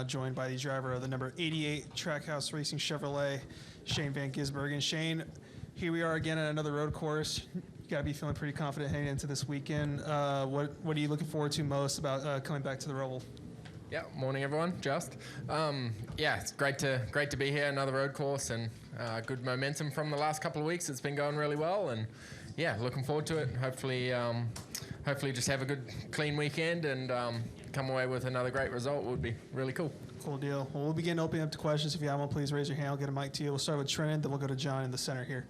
now joined by the driver of the number 88 Trackhouse Racing Chevrolet, Shane van Gisbergen. Shane, here we are again at another road course. You got to be feeling pretty confident heading into this weekend. What are you looking forward to most about coming back to the Roval? Yeah, morning everyone. It's great to be here. Another road course and good momentum from the last couple of weeks. It's been going really well, and yeah, looking forward to it. Hopefully just have a good clean weekend and come away with another great result. Would be really cool. Cool deal. Well, we'll begin opening up to questions. If you have one, please raise your hand. I'll get a mic to you. We'll start with Trenton, then we'll go to John in the center here.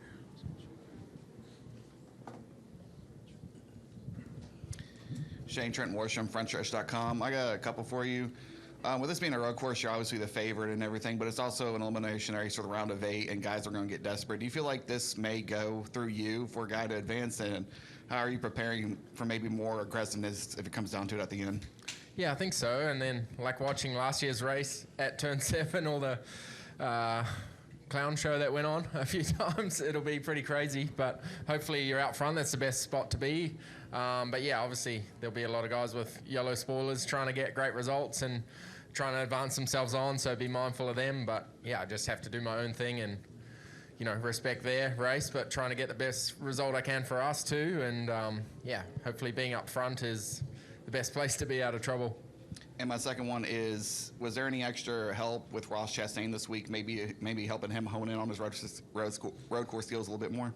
Shane, Trent Worsham, frontstretch.com. I got a couple for you. With this being a road course, you're obviously the favorite and everything, but it's also an elimination race for the round of 8, and guys are going to get desperate. Do you feel like this may go through you for a guy to advance, and how are you preparing for maybe more aggressiveness if it comes down to it at the end? Yeah, I think so. And then, like watching last year's race at Turn 7, all the clown show that went on a few times, it'll be pretty crazy. But hopefully you're out front. That's the best spot to be. But yeah, obviously there'll be a lot of guys with yellow spoilers trying to get great results and trying to advance themselves on, so be mindful of them. But yeah, I just have to do my own thing and, respect their race, but trying to get the best result I can for us too. And hopefully being up front is the best place to be out of trouble. And my second one is, was there any extra help with Ross Chastain this week, maybe helping him hone in on his road course skills a little bit more?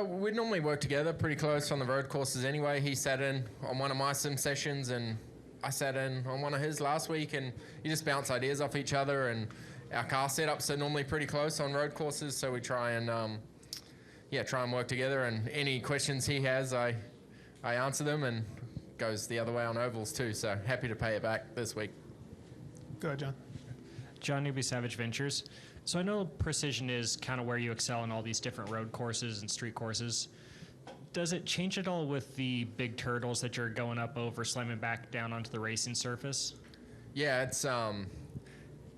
We normally work together pretty close on the road courses anyway. He sat in on one of my sim sessions and I sat in on one of his last week, and you just bounce ideas off each other. And our car setups are normally pretty close on road courses, so we try and work together. And any questions he has, I answer them, and goes the other way on ovals too. So happy to pay it back this week. Go ahead, John. John Newby, Savage Ventures. So I know precision is kind of where you excel in all these different road courses and street courses. Does it change at all with the big turtles that you're going up over, slamming back down onto the racing surface? Yeah, it's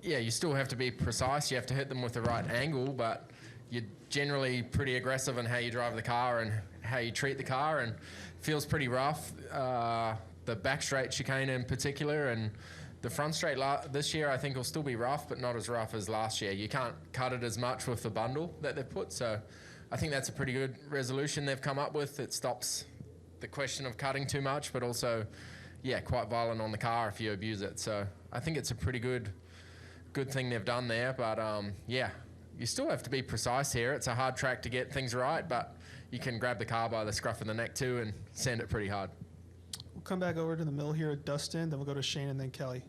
you still have to be precise. You have to hit them with the right angle, but you're generally pretty aggressive in how you drive the car and how you treat the car, and feels pretty rough. The back straight chicane in particular, and the front straight this year I think will still be rough, but not as rough as last year. You can't cut it as much with the bundle that they've put, so I think that's a pretty good resolution they've come up with. It stops the question of cutting too much, but also, quite violent on the car if you abuse it. So I think it's a pretty good thing they've done there, but you still have to be precise here. It's a hard track to get things right, but you can grab the car by the scruff of the neck too and send it pretty hard. We'll come back over to the middle here at Dustin, then we'll go to Shane and then Kelly.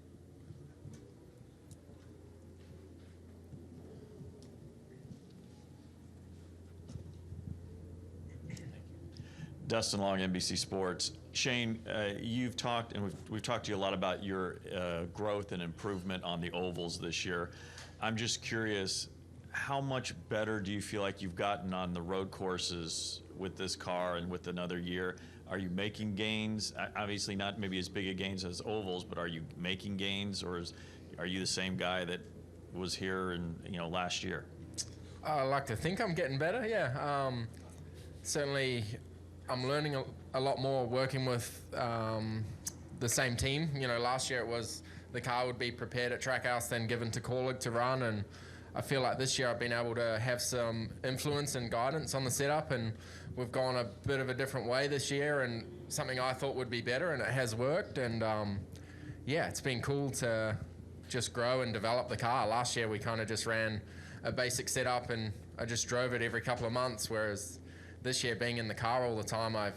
Dustin Long, NBC Sports. Shane, you've talked, and we've talked to you a lot about your growth and improvement on the ovals this year. I'm just curious, how much better do you feel like you've gotten on the road courses with this car and with another year? Are you making gains? Obviously not maybe as big a gains as ovals, but are you making gains, or are you the same guy that was here in last year? I like to think I'm getting better, yeah. Certainly I'm learning a lot more working with the same team. Last year it was the car would be prepared at Trackhouse, then given to Corlig to run, and I feel like this year I've been able to have some influence and guidance on the setup, and we've gone a bit of a different way this year, and something I thought would be better, and it has worked. And it's been cool to just grow and develop the car. Last year we kind of just ran a basic setup and I just drove it every couple of months, whereas this year, being in the car all the time, I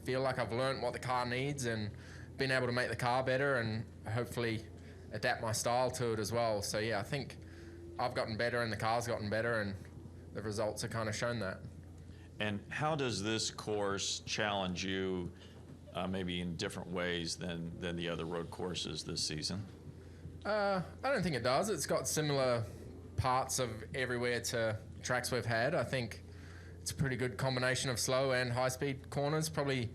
feel like I've learned what the car needs and been able to make the car better and hopefully adapt my style to it as well. So I think I've gotten better and the car's gotten better, and the results have kind of shown that. And how does this course challenge you maybe in different ways than the other road courses this season? I don't think it does. It's got similar parts of everywhere to tracks we've had. I think it's a pretty good combination of slow and high-speed corners. Probably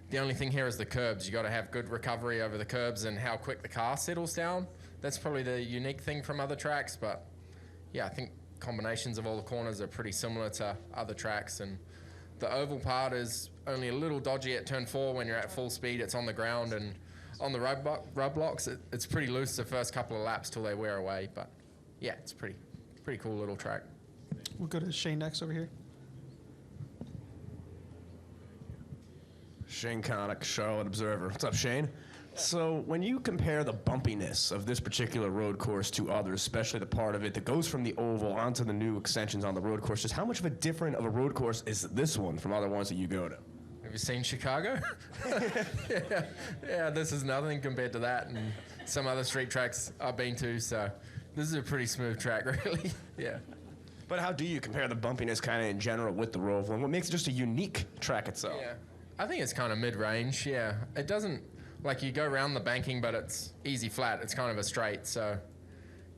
the only thing here is the curbs. You got to have good recovery over the curbs and how quick the car settles down. That's probably the unique thing from other tracks, but I think combinations of all the corners are pretty similar to other tracks, and the oval part is only a little dodgy at turn 4 when you're at full speed. It's on the ground, and on the road blocks, it's pretty loose the first couple of laps till they wear away. But yeah, it's pretty cool little track. We'll go to Shane next over here. Shane Connick, Charlotte Observer. What's up, Shane? So when you compare the bumpiness of this particular road course to others, especially the part of it that goes from the oval onto the new extensions on the road course, just how much of a different of a road course is this one from other ones that you go to? Have you seen Chicago? yeah, this is nothing compared to that and some other street tracks I've been to. So this is a pretty smooth track, really. Yeah. But how do you compare the bumpiness kind of in general with the Roval, and what makes it just a unique track itself? Yeah, I think it's kind of mid-range. Yeah, it doesn't. Like, you go around the banking, but it's easy flat. It's kind of a straight. So,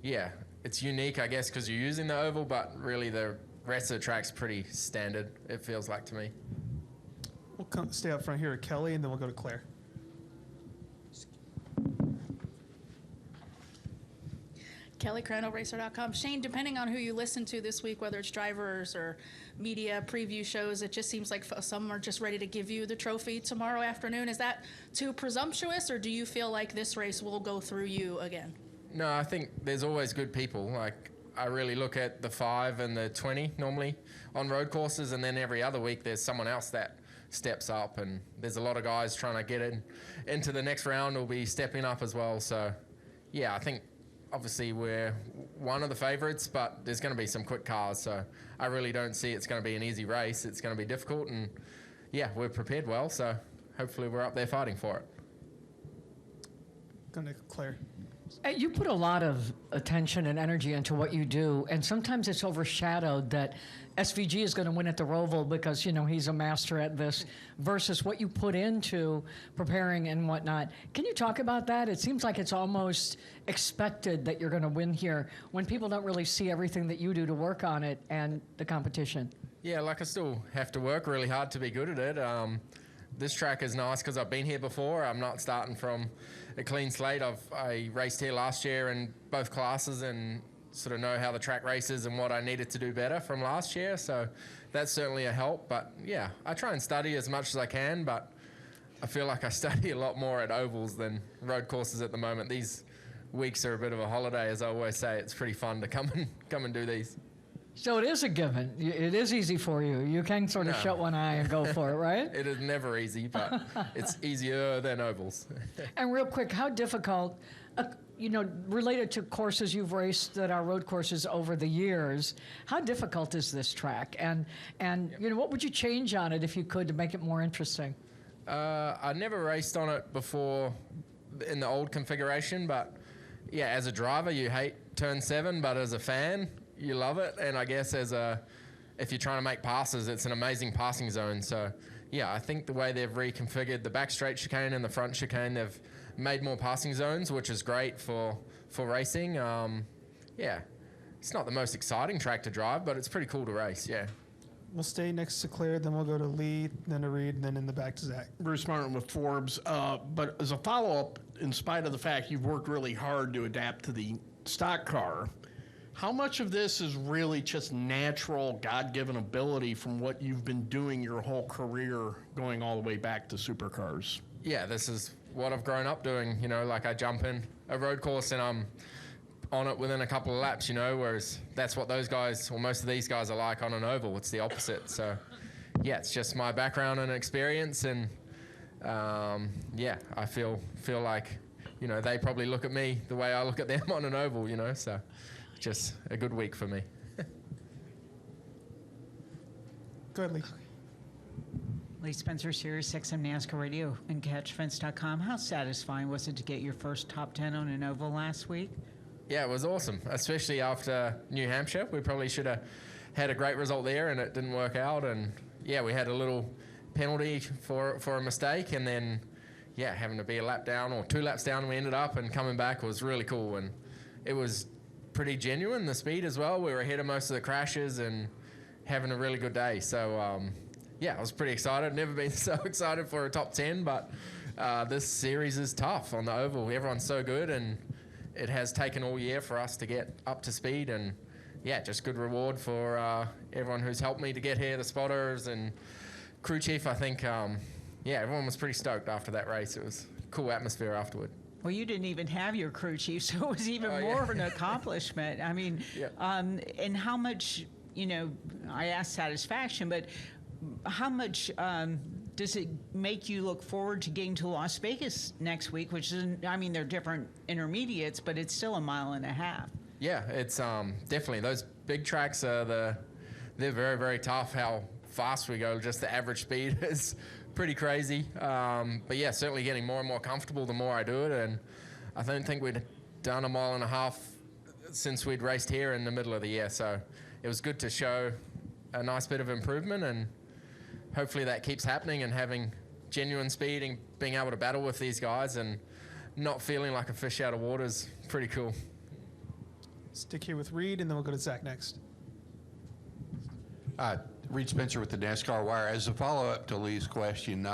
yeah, it's unique, I guess, because you're using the oval, but really the rest of the track's pretty standard, it feels like to me. We'll stay up front here at Kelly, and then we'll go to Claire. KellyCrandallRacer.com. Shane, depending on who you listen to this week, whether it's drivers or media preview shows, it just seems like some are just ready to give you the trophy tomorrow afternoon. Is that too presumptuous, or do you feel like this race will go through you again? No, I think there's always good people. Like, I really look at the 5 and the 20 normally on road courses, and then every other week there's someone else that steps up, and there's a lot of guys trying to get into the next round will be stepping up as well. So, yeah, I think obviously we're one of the favorites, but there's going to be some quick cars, so I really don't see it's going to be an easy race. It's going to be difficult, and yeah, we're prepared well, so hopefully we're up there fighting for it. Going to Claire. You put a lot of attention and energy into what you do, and sometimes it's overshadowed that SVG is going to win at the Roval because, he's a master at this, versus what you put into preparing and whatnot. Can you talk about that? It seems like it's almost expected that you're going to win here when people don't really see everything that you do to work on it and the competition. Yeah, like I still have to work really hard to be good at it. This track is nice because I've been here before. I'm not starting from a clean slate. I raced here last year in both classes and sort of know how the track races and what I needed to do better from last year. So that's certainly a help. But yeah, I try and study as much as I can, but I feel like I study a lot more at ovals than road courses at the moment. These weeks are a bit of a holiday, as I always say. It's pretty fun to come and do these. So it is a given. It is easy for you. You can sort of shut one eye and go for it, right? It is never easy, but it's easier than ovals. And real quick, how difficult, related to courses you've raced that are road courses over the years, how difficult is this track? And what would you change on it if you could to make it more interesting? I never raced on it before in the old configuration, but yeah, as a driver, you hate turn 7, but as a fan, you love it. And I guess if you're trying to make passes, it's an amazing passing zone. So yeah, I think the way they've reconfigured the back straight chicane and the front chicane, they've made more passing zones, which is great for racing. Yeah, it's not the most exciting track to drive, but it's pretty cool to race, yeah. We'll stay next to Claire, then we'll go to Lee, then to Reed, and then in the back to Zach. Bruce Martin with Forbes. But as a follow-up, in spite of the fact you've worked really hard to adapt to the stock car, how much of this is really just natural, God-given ability from what you've been doing your whole career going all the way back to supercars? Yeah, this is what I've grown up doing. Like I jump in a road course and I'm on it within a couple of laps, whereas that's what those guys, or most of these guys, are like on an oval. It's the opposite. So, yeah, it's just my background and experience, and yeah, I feel like, they probably look at me the way I look at them on an oval, so just a good week for me. Go ahead, Lee. Lee Spencer, Sirius XM NASCAR Radio and CatchFence.com. How satisfying was it to get your first top 10 on an oval last week? Yeah, it was awesome, especially after New Hampshire. We probably should have had a great result there, and it didn't work out. And yeah, we had a little penalty for a mistake, and then yeah, having to be a lap down or 2 laps down, we ended up, and coming back was really cool. And it was pretty genuine, the speed as well. We were ahead of most of the crashes and having a really good day. So yeah, I was pretty excited. Never been so excited for a top 10, but this series is tough on the oval. Everyone's so good, and it has taken all year for us to get up to speed. And yeah, just good reward for everyone who's helped me to get here, the spotters and crew chief. I think yeah, everyone was pretty stoked after that race. It was cool atmosphere afterward. Well, you didn't even have your crew chief, so it was even more of an accomplishment. I mean, and how much, I asked satisfaction, but how much does it make you look forward to getting to Las Vegas next week, which is, they're different intermediates, but it's still 1.5 miles. Yeah, it's definitely, those big tracks they're very, very tough. How fast we go, just the average speed is pretty crazy. But yeah, certainly getting more and more comfortable the more I do it. And I don't think we'd done 1.5 miles since we'd raced here in the middle of the year. So it was good to show a nice bit of improvement, and hopefully that keeps happening, and having genuine speed and being able to battle with these guys and not feeling like a fish out of water is pretty cool. Stick here with Reed, and then we'll go to Zach next. Reed Spencer with the NASCAR Wire. As a follow-up to Lee's question,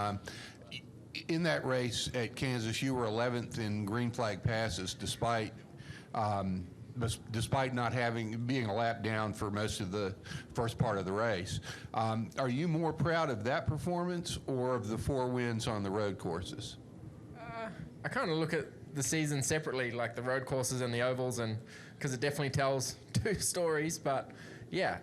in that race at Kansas, you were 11th in green flag passes, despite not being a lap down for most of the first part of the race. Are you more proud of that performance or of the 4 wins on the road courses? I kind of look at the season separately, like the road courses and the ovals, and because it definitely tells 2 stories. But yeah,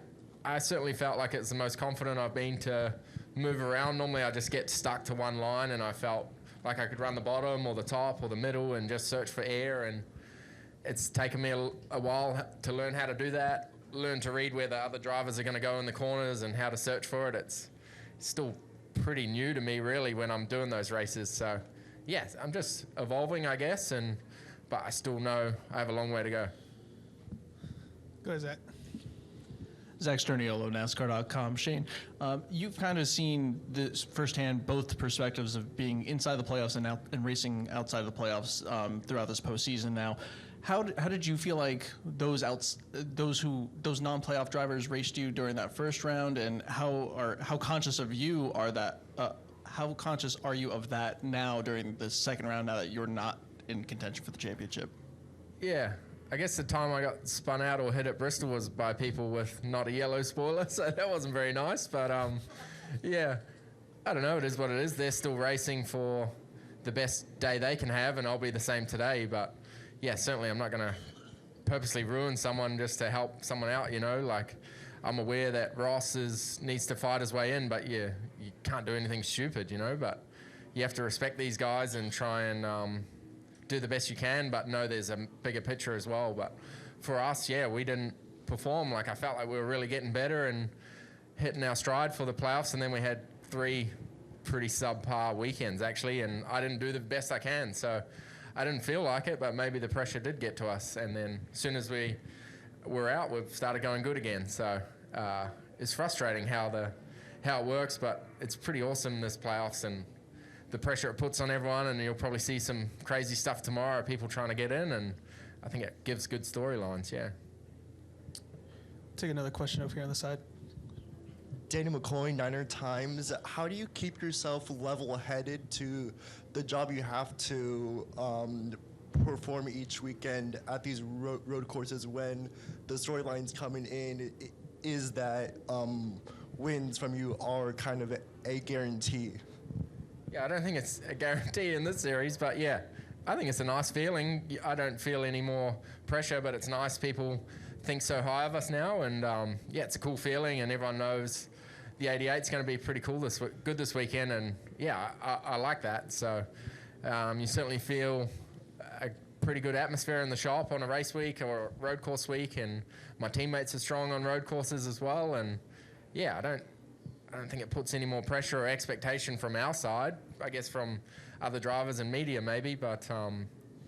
I certainly felt like it's the most confident I've been to move around. Normally I just get stuck to one line, and I felt like I could run the bottom or the top or the middle and just search for air. And it's taken me a while to learn how to do that, learn to read where the other drivers are going to go in the corners and how to search for it. It's still pretty new to me, really, when I'm doing those races. So yes, I'm just evolving, I guess, but I still know I have a long way to go. Go ahead, Zach. Zach Sterniolo, NASCAR.com. Shane, you've kind of seen this firsthand, both perspectives of being inside the playoffs and racing outside of the playoffs throughout this postseason now. How did you feel like those non-playoff drivers raced you during that first round, and how conscious of you are that? How conscious are you of that now during the second round, now that you're not in contention for the championship? Yeah, I guess the time I got spun out or hit at Bristol was by people with not a yellow spoiler, so that wasn't very nice. But yeah, I don't know. It is what it is. They're still racing for the best day they can have, and I'll be the same today. But yeah, certainly I'm not going to purposely ruin someone just to help someone out, Like, I'm aware that Ross needs to fight his way in, but yeah, you can't do anything stupid, But you have to respect these guys and try and do the best you can, but know there's a bigger picture as well. But for us, yeah, we didn't perform. Like, I felt like we were really getting better and hitting our stride for the playoffs, and then we had 3 pretty subpar weekends, actually, and I didn't do the best I can. So I didn't feel like it, but maybe the pressure did get to us. And then as soon as we were out, we've started going good again. So it's frustrating how it works, but it's pretty awesome, this playoffs, and the pressure it puts on everyone. And you'll probably see some crazy stuff tomorrow, people trying to get in, and I think it gives good storylines, yeah. Take another question over here on the side. Danny McCoy, Niner Times. How do you keep yourself level-headed to the job you have to perform each weekend at these road courses when the storylines coming in is that wins from you are kind of a guarantee? Yeah, I don't think it's a guarantee in this series, but yeah, I think it's a nice feeling. I don't feel any more pressure, but it's nice people think so high of us now, and yeah, it's a cool feeling, and everyone knows the 88's going to be pretty cool good this weekend, and yeah, I like that. So you certainly feel a pretty good atmosphere in the shop on a race week or a road course week, and my teammates are strong on road courses as well, and yeah, I don't think it puts any more pressure or expectation from our side. I guess from other drivers and media maybe, but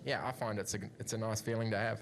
yeah, I find it's a nice feeling to have.